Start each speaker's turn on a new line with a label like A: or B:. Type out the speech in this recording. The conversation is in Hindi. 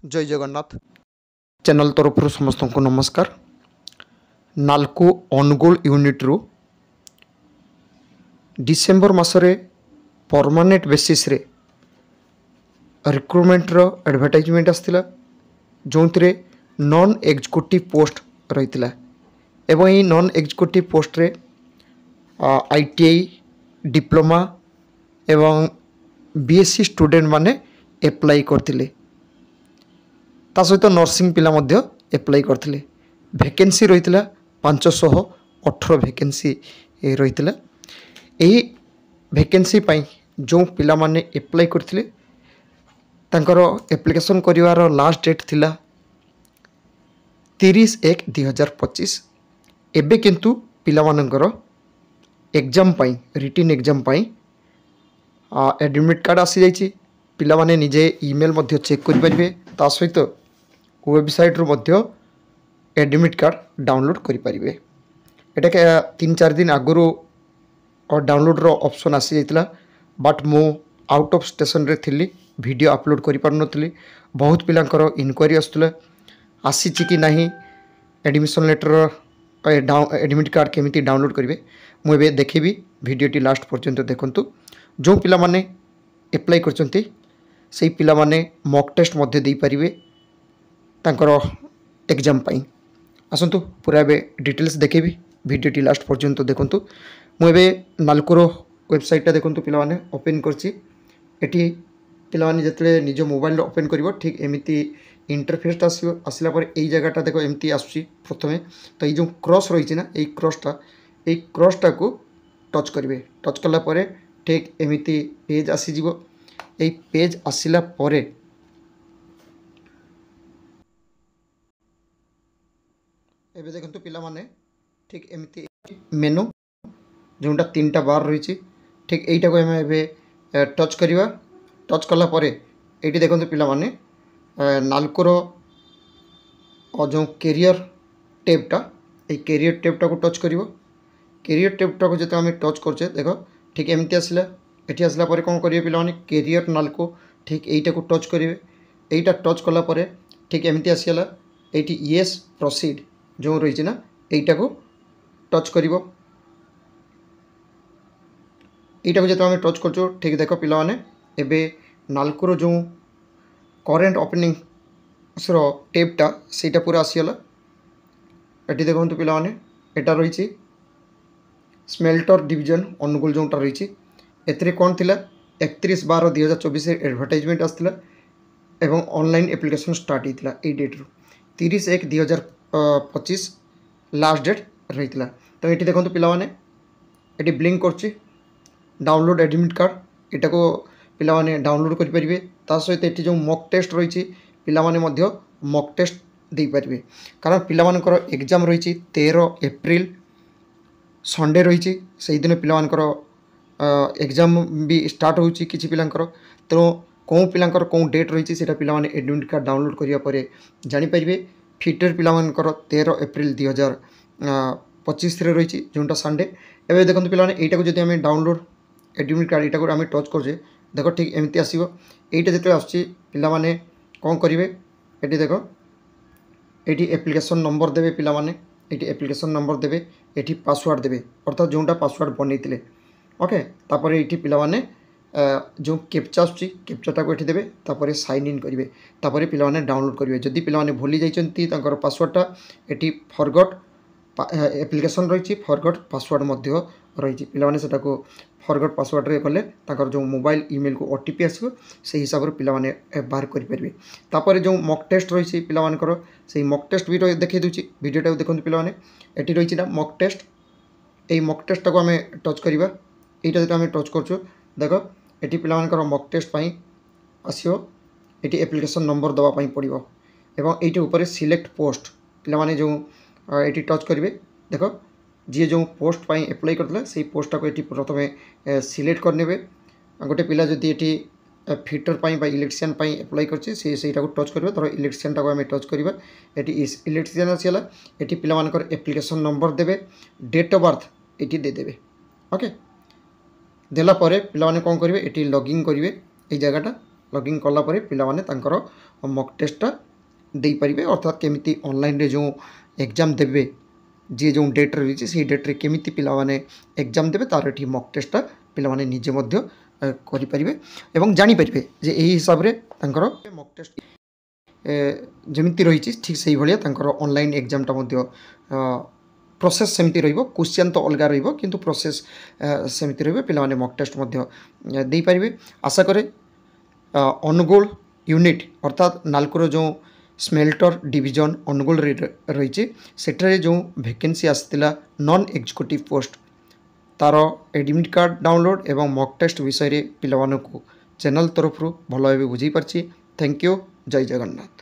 A: जय जगन्नाथ चैनल तरफ समस्त को नमस्कार। नाल्को अनुगोल यूनिट रु डिसेम्बर मासरे परमानेंट बेसिस रे रिक्रुटमेंट रो एडवर्टाइजमेंट आसथिला जो नॉन एग्जीक्यूटिव पोस्ट रही एवं ये नॉन एग्जीक्यूटिव पोस्ट रे आईटीआई डिप्लोमा एवं बीएससी स्टूडेंट माने एप्लाई करथिले ता सहित नर्सिंग पिला मध्य एप्लाई करथिले। वैकेंसी रही 518 वैकेंसी रही। यही वैकेंसी पाई जो पिला माने एप्लाई करथिले तांकर एप्लिकेशन करिवार लास्ट डेट थिला 30/1/2025। एबे किंतु पिला मानकर एग्जाम पाई रिटन एग्जाम पाई एडमिट कार्ड आसी जाइछि। पिला माने निजे ईमेल मध्य चेक करि परिबे ता सहित वेबसाइट रू मध्य एडमिट कार्ड डाउनलोड करि परिबे। एटा के 3-4 दिन आगुरु और डाउनलोड रो ऑप्शन आसी जाइतला बट मो आउट ऑफ स्टेशन रे थिली वीडियो अपलोड करि पार नथली। बहुत पिलांकर इनक्वारी आस्तले आसीछि कि नाही एडमिशन लेटर एडमिट कार्ड केमिति डाउनलोड करिवे मु एबे देखिबी। वीडियोटी लास्ट पर्यंत देखंतु। जो पिला माने अप्लाई करचंती सेही पिला माने मॉक टेस्ट मध्य देई परिवे तांकर एग्जाम पाई। आसंतु पूरा एबे डिटेल्स देखेबी। वीडियोटी लास्ट पर्यंत देखंतु। मु एबे नाल्कोर वेबसाइट देखंतु पिला माने ओपन करछि। एठी पिला माने जतले निज मोबाइल ओपन करिवो ठीक एमिति इंटरफेस आसीबो। आसिला पर एई जगहटा देखो एमिति आसुची प्रथमे तो एई जो क्रॉस रहिछि ना एई क्रॉसटा को टच करिवे। टच कला परे ठीक एमिति पेज आसी जिवो। एई पेज आसिला परे एबे देखंतु पिला माने ठीक एमिति मेनू जोंटा 3टा बार रही ठीक एटा को हमें एबे टच करिवा। टच कला परे एटी देखंतु पिला माने नाल्कोर जो कैरियर टैबटा ए कैरियर टैबटा को टच करिवो। कैरियर टैबटा को जते हमें टच करछे देखो ठीक एमिति आसिला। एठी आसिला परे कोन करिवे पिला माने कैरियर नाल्को ठीक एटा को टच करिवे। एटा टच कला परे ठीक एमिति आसिला। एठी यस प्रोसीड जो रही ना एटा को टच करिवो। एटा को जते हमें टच करछो ठीक देखो पिला माने एबे नाल्कोर जो करेंट ओपनिंग सरो टैबटा सेटा पूरा आसीला। एटी देखंतु पिला माने एटा रही स्मेल्टर डिवीजन अनुगुल जोटा रही एतरे कोन थिला 31/12/2024 एडवर्टाइजमेंट आसथिला एवं ऑनलाइन एप्लिकेशन स्टार्ट होइतिला ए डेट रो 30/1/2025 लास्ट डेट रही। तो ये देखो पिला माने एटी ब्लिंक करछि डाउनलोड एडमिट कार्ड एटा को पिला माने डाउनलोड करि परिबे। ता सहित एटी जो मॉक टेस्ट रही पिला माने मध्य मॉक टेस्ट दे परिबे कारण पिला मानकर एग्जाम रही 13 एप्रिल संडे रही से दिन पिला मानकर एग्जाम भी स्टार्ट होछि किछि पिलांकर। तो कौन पिलांकर कौन डेट रही सेटा पिला माने एडमिट कार्ड डाउनलोड करिया परे जानि परिबे। फिटर पिला मानकर 13 एप्रिल 2025 रे रही जोटा संडे। एबे देखंतु पिला माने एटा को जदि हमें डाउनलोड एडमिट कार्ड एटा को हमें टच करजे देखो ठीक एमिति आसीबो। एटा जते आछि पिला माने कोन करिवे एटी देखो एटी एप्लिकेशन नंबर देबे पिला माने एटी एप्लिकेशन नंबर देबे एटी पासवर्ड देबे अर्थात जोटा पासवर्ड बनैतिले ओके। तापर एटी पिला माने जो कैप्चा आछि कैप्चाटा को एठी देबे तापर साइन इन करिवे तापर पिला माने डाउनलोड करिवे। जदि पिला माने भूली जाइचंती तांकर पासवर्डटा एठी फॉरगॉट एप्लिकेशन रही फॉरगॉट पासवर्ड मध्य रही पिला माने सेटा को फॉरगॉट पासवर्ड रे कले तांकर जो मोबाइल ईमेल को ओटीपी आसीबो से हिसाब रे पिला माने बाहर करि परिबे। तापर जो मॉक टेस्ट रही पिला मानकर से मॉक टेस्ट भी देखै दुची वीडियोटा देखंतु पिला माने एठी रही ना मॉक टेस्ट। एई मॉक टेस्टा को हमें टच करिवा। एटा जेटा हमें टच करछु देखो एटी पिला मानकर मॉक टेस्ट पाई आसियो। एटी एप्लिकेशन नंबर दवा पाई पड़िबो एवं एटी ऊपर सिलेक्ट पोस्ट पिला माने जो एटी टच करिवे देखो जी जो पोस्ट पाई अप्लाई करथला सेही पोस्टटा को एटी प्रथमे सिलेक्ट करनेबे। गोटे पिला जदि एटी फिटर पाई बा इलेक्ट्रिशियन पाई अप्लाई करछि सेहीटा को टच करबे। धर इलेक्ट्रिशियनटा को हमें टच करिबा एटी इलेक्ट्रिशियन आसिला। एटी पिला मानकर एप्लिकेशन नंबर देबे डेट ऑफ बर्थ एटी दे देबे ओके। देला परे पिला माने कोन करिवे एटी लॉगिन करिवे ए जगहटा लॉगिंग कला परे पिलामाने तांकर मॉक टेस्टटा दे पारिबे अर्थात केमिति ऑनलाइन रे जो एग्जाम देबे जी जो डेट रही से डेट्रे केमिति पिलामाने एग्जाम देबे तार एठी मॉक टेस्टटा पिलामाने निजे मध्य करि परिबे एवं जानि परिबे जे एही हिसाब रे तांकर मॉक टेस्ट जमिति रही ठीक से भाया तांकर ऑनलाइन एग्जामटा मध्य प्रोसेस सेमती रहिबो क्वेश्चन तो अलग रहिबो किंतु प्रोसेस सेमती रहिबो पिलामाने मॉक टेस्ट मध्य दे पारिबे आशा करे अनुगुल यूनिट अर्थात नालकोर जो स्मेल्टर डिविजन अनुगुल रही सेठारे जो वैकेंसी आसला नॉन एग्जीक्यूटिव पोस्ट तार एडमिट कार्ड डाउनलोड एवं मॉक टेस्ट विषय रे पिलामानकु चैनल तरफ भल भाव बुझी पारछि। Thank you. जय जगन्नाथ।